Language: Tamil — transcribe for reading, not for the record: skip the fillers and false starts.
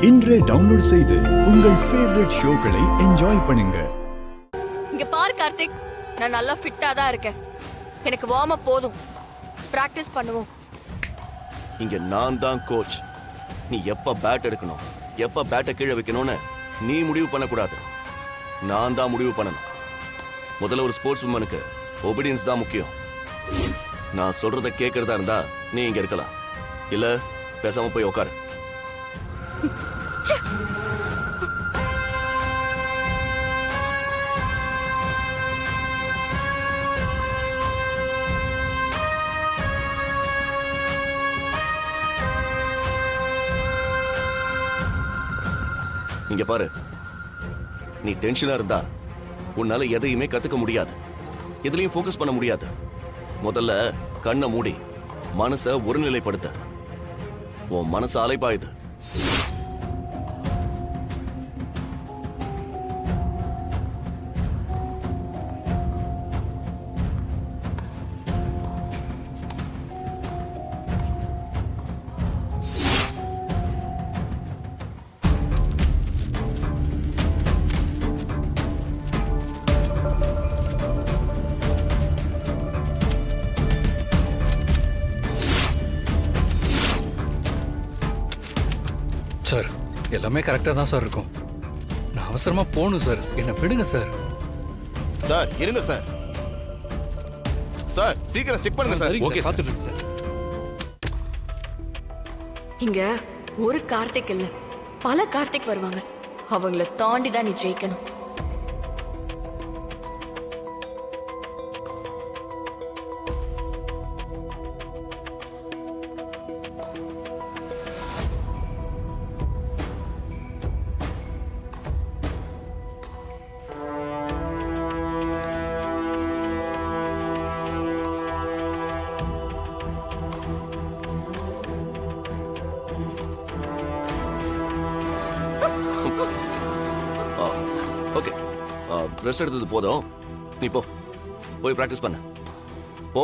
இன்றே டவுன்லோட் செய்து உங்கள் ஃபேவரட் ஷோக்களை என்ஜாய் பண்ணுங்க. இங்க பாரு கார்த்திக், நான் நல்லா ஃபிட்டா தான் இருக்கேன். எனக்கு வார்ம் அப் போதும், பிராக்டிஸ் பண்ணுவோம். இங்க நான் தான் கோச். நீ எப்ப பேட் எடுக்கணும், எப்ப பேட்டை கீழே வைக்கணும்னு நீ முடிவு பண்ணக்கூடாது, நான் தான் முடிவு பண்ணணும். முதல்ல ஒரு ஸ்போர்ட்ஸ் உமனுக்கு ஒபீடியன்ஸ் தான் முக்கியம். நான் சொல்றத கேட்கறதா இருந்தா நீ இங்க இருக்கலாம், இல்ல பேசாம போய் உட்காரு. இங்க பாரு, நீ டென்ஷனா இருந்தா உன்னால எதையுமே கத்துக்க முடியாது, எதுலயும் ஃபோக்கஸ் பண்ண முடியாது. முதல்ல கண்ணை மூடி மனசை ஒருநிலைப்படுத்த. உன் மனசு அலைப்பாயுது. சார், எல்லாமே கரெக்டாக தான் சார் இருக்கும். நான் அவசரமாக போகணும் சார், என்னை விடுங்க சார். சார் இருங்க சார். சார் சீக்கிரம் செக் பண்ணுங்க சார். Okay sir. இங்க ஒரு கார்த்திக் இல்ல, பல கார்த்திக் வருவாங்க. அவங்கள தாண்டி தான் நீ ஜெயிக்கணும். ஓகே, ரெஸ்ட் எடுத்தது போதும். நீ போ, போய் பிராக்டிஸ் பண்ண. போ.